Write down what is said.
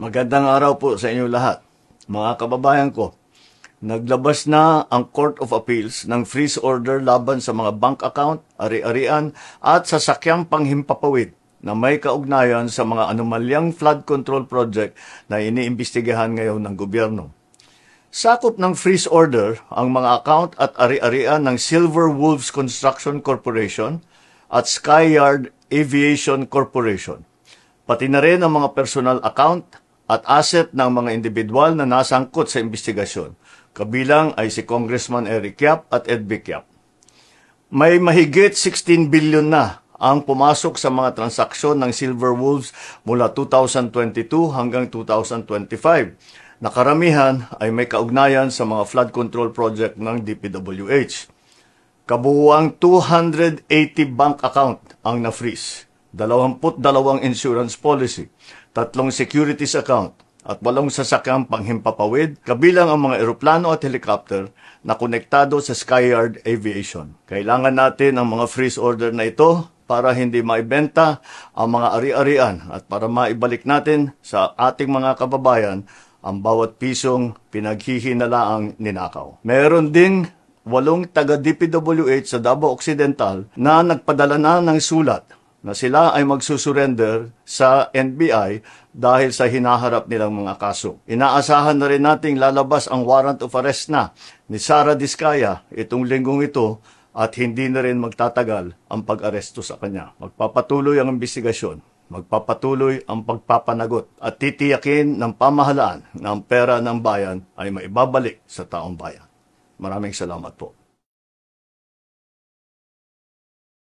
Magandang araw po sa inyo lahat. Mga kababayan ko, naglabas na ang Court of Appeals ng freeze order laban sa mga bank account, ari-arian at sasakyang panghimpapawid na may kaugnayan sa mga anomalyang flood control project na iniimbestigahan ngayon ng gobyerno. Sakop ng freeze order ang mga account at ari-arian ng Silver Wolves Construction Corporation at Skyyard Aviation Corporation, pati na rin ang mga personal account at asset ng mga individual na nasangkot sa investigasyon. Kabilang ay si Congressman Eric Yap at Ed Vic Yap. May mahigit 16 billion na ang pumasok sa mga transaksyon ng Silver Wolves mula 2022 hanggang 2025. Nakaramihan ay may kaugnayan sa mga flood control project ng DPWH. Kabuuang 280 bank account ang na-freeze, 22 insurance policy, 3 securities account at 8 sasakyang panghimpapawid, kabilang ang mga eroplano at helicopter na konektado sa Skyyard Aviation. Kailangan natin ang mga freeze order na ito para hindi maibenta ang mga ari-arian at para maibalik natin sa ating mga kababayan ang bawat pisong pinaghihinalaang ninakaw. Meron ding 8 taga-DPWH sa Davao Occidental na nagpadala na ng sulat na sila ay magsusurrender sa NBI dahil sa hinaharap nilang mga kaso. Inaasahan na rin nating lalabas ang warrant of arrest na ni Sara Diskaya itong linggong ito at hindi na rin magtatagal ang pag-aresto sa kanya. Magpapatuloy ang investigasyon, magpapatuloy ang pagpapanagot at titiyakin ng pamahalaan na ang pera ng bayan ay maibabalik sa taong bayan. Maraming salamat po.